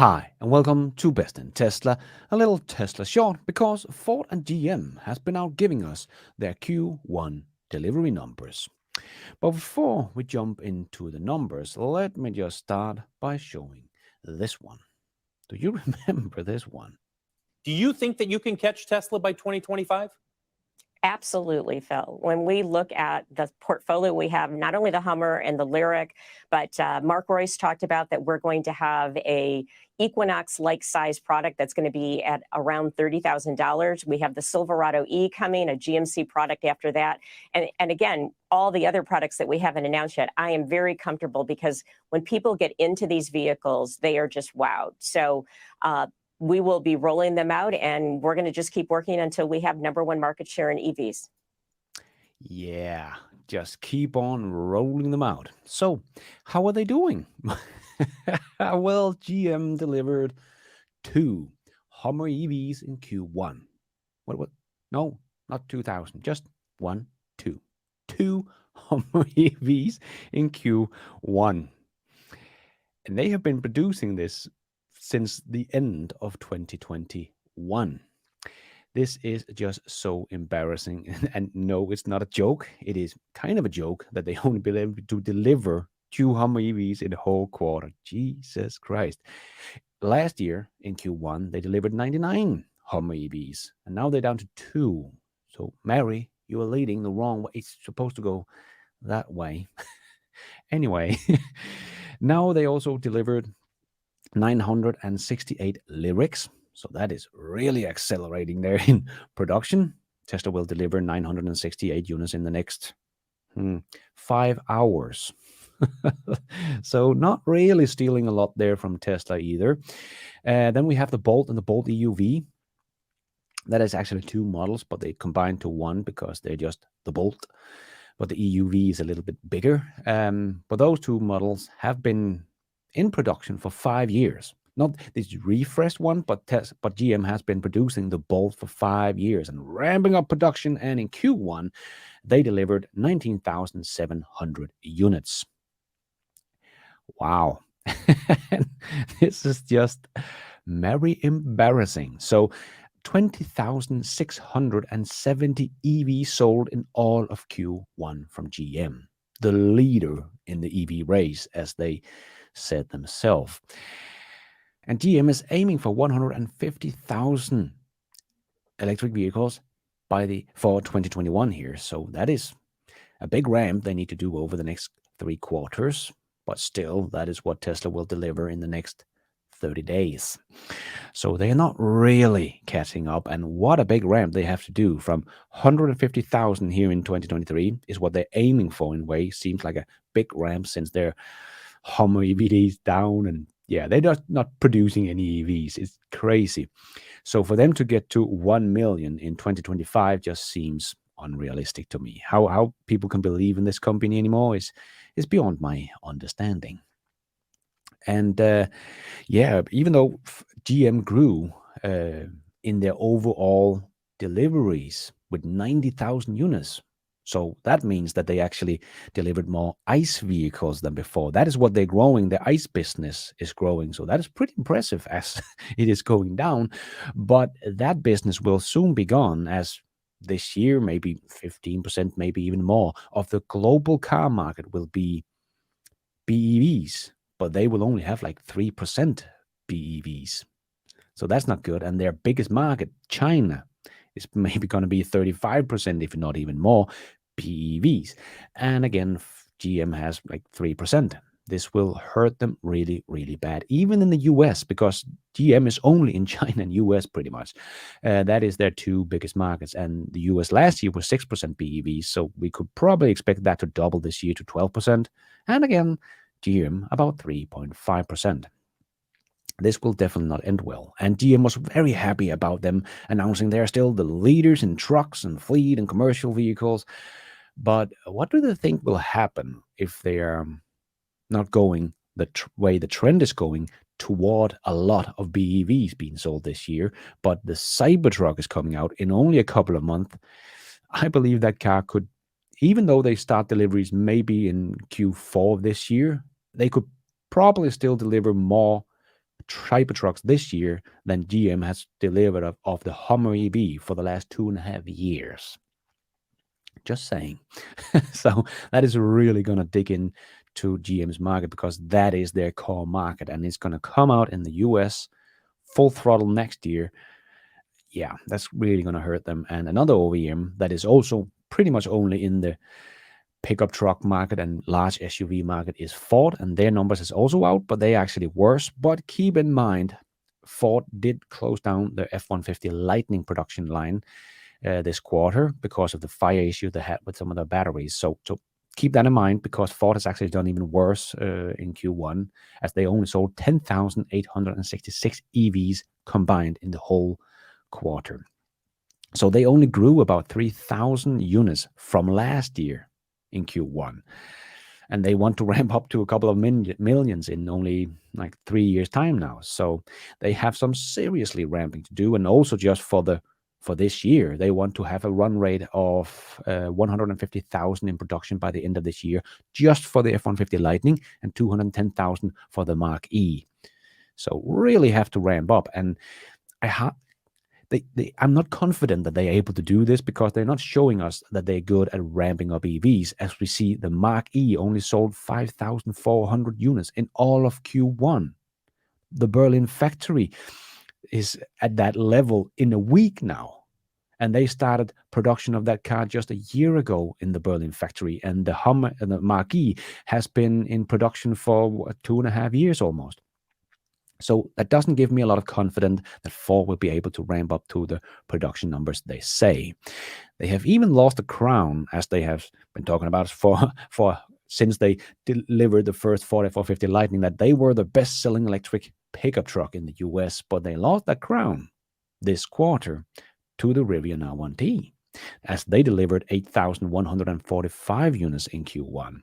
Hi, and welcome to Best in Tesla, a little Tesla short because Ford and GM has been out giving us their Q1 delivery numbers. But before we jump into the numbers, let me just start by showing this one. Do you remember this one? Do you think that you can catch Tesla by 2025? Absolutely, Phil. When we look at the portfolio, we have not only the Hummer and the Lyric, but Mark Royce talked about that we're going to have a Equinox-like size product that's going to be at around $30,000. We have the Silverado E coming, a GMC product after that. And again, all the other products that we haven't announced yet, I am very comfortable because when people get into these vehicles, they are just wowed. So we will be rolling them out, and we're going to just keep working until we have #1 market share in EVs. Yeah, just keep on rolling them out. So, how are they doing? Well, GM delivered 2 Hummer EVs in Q1. What? No, not 2000, just 1, 2. 2 Hummer EVs in Q1. And they have been producing this since the end of 2021. This is just so embarrassing. And no, it's not a joke. It is kind of a joke that they only been able to deliver 2 Hummer EVs in the whole quarter. Jesus Christ. Last year in Q1, they delivered 99 Hummer EVs, and now they're down to 2. So, Mary, you are leading the wrong way. It's supposed to go that way. Anyway, now they also delivered 968 lyrics. So that is really accelerating there in production. Tesla will deliver 968 units in the next 5 hours. So not really stealing a lot there from Tesla either. Then we have the Bolt and the Bolt EUV. That is actually 2 models, but they combine to one because they're just the Bolt. But the EUV is a little bit bigger. But those 2 models have been in production for 5 years. Not this refreshed one, but GM has been producing the Bolt for 5 years and ramping up production. And in Q1, they delivered 19,700 units. Wow. This is just very embarrassing. So 20,670 EVs sold in all of Q1 from GM, the leader in the EV race, as they said themselves. And GM is aiming for 150,000 electric vehicles for 2021 here. So that is a big ramp they need to do over the next 3 quarters. But still, that is what Tesla will deliver in the next 30 days. So they are not really catching up. And what a big ramp they have to do from 150,000 here in 2023 is what they're aiming for in a way. Seems like a big ramp since their Hummer EVs down. And yeah, they're just not producing any EVs. It's crazy. So for them to get to 1 million in 2025 just seems unrealistic to me. How people can believe in this company anymore is beyond my understanding. And yeah, even though GM grew in their overall deliveries with 90,000 units, so that means that they actually delivered more ICE vehicles than before. That is what they're growing. The ICE business is growing. So that is pretty impressive as it is going down. But that business will soon be gone as this year, maybe 15%, maybe even more of the global car market will be BEVs, but they will only have like 3% BEVs. So that's not good. And their biggest market, China, is maybe going to be 35%, if not even more, BEVs. And again, GM has like 3%. This will hurt them really, really bad, even in the US, because GM is only in China and US pretty much. That is their 2 biggest markets. And the US last year was 6% BEVs. So we could probably expect that to double this year to 12%. And again, GM about 3.5%. This will definitely not end well. And GM was very happy about them announcing they're still the leaders in trucks and fleet and commercial vehicles. But what do they think will happen if they are not going the way the trend is going toward a lot of BEVs being sold this year, but the Cybertruck is coming out in only a couple of months? I believe that car could, even though they start deliveries maybe in Q4 of this year, they could probably still deliver more Cybertrucks this year than GM has delivered of the Hummer EV for the last 2.5 years. Just saying. So that is really going to dig into GM's market, because that is their core market, and it's going to come out in the US full throttle next year. Yeah, that's really going to hurt them. And another OEM that is also pretty much only in the pickup truck market and large SUV market is Ford, and their numbers is also out, but they actually worse. But keep in mind, Ford did close down the F-150 Lightning production line this quarter because of the fire issue they had with some of the batteries. So keep that in mind, because Ford has actually done even worse in Q1, as they only sold 10,866 EVs combined in the whole quarter. So they only grew about 3,000 units from last year in Q1. And they want to ramp up to a couple of millions in only like 3 years' time now. So they have some seriously ramping to do. And also just for this year, they want to have a run rate of 150,000 in production by the end of this year, just for the F-150 Lightning, and 210,000 for the Mark E. So really have to ramp up. And I'm not confident that they're able to do this, because they're not showing us that they're good at ramping up EVs. As we see, the Mark E only sold 5,400 units in all of Q1. The Berlin factory is at that level in a week now. And they started production of that car just a year ago in the Berlin factory. And the Hummer and the Mark E has been in production for 2.5 years almost. So that doesn't give me a lot of confidence that Ford will be able to ramp up to the production numbers they say. They have even lost the crown, as they have been talking about for since they delivered the first Ford F-450 Lightning, that they were the best-selling electric pickup truck in the US, but they lost that crown this quarter to the Rivian R1T, as they delivered 8,145 units in Q1.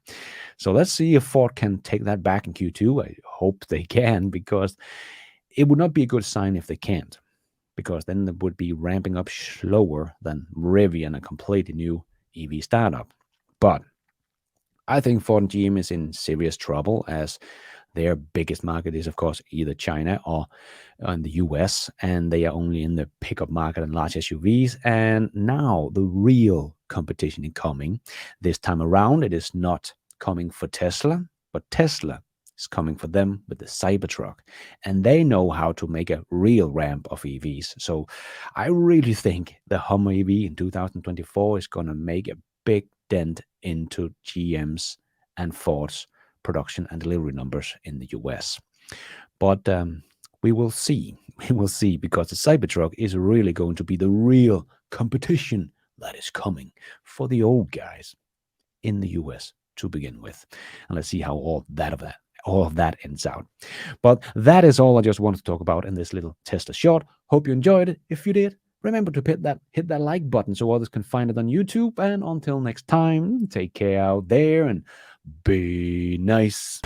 So let's see if Ford can take that back in Q2. I hope they can, because it would not be a good sign if they can't, because then they would be ramping up slower than Rivian, a completely new EV startup. But I think Ford and GM is in serious trouble, as their biggest market is, of course, either China or in the US, and they are only in the pickup market and large SUVs. And now the real competition is coming. This time around, it is not coming for Tesla, but Tesla is coming for them with the Cybertruck. And they know how to make a real ramp of EVs. So I really think the Hummer EV in 2024 is going to make a big dent into GM's and Ford's production and delivery numbers in the US. But we will see. We will see, because the Cybertruck is really going to be the real competition that is coming for the old guys in the US to begin with. And let's see how all of that ends out. But that is all I just wanted to talk about in this little Tesla short. Hope you enjoyed it. If you did, remember to hit that like button so others can find it on YouTube. And until next time, take care out there and be nice.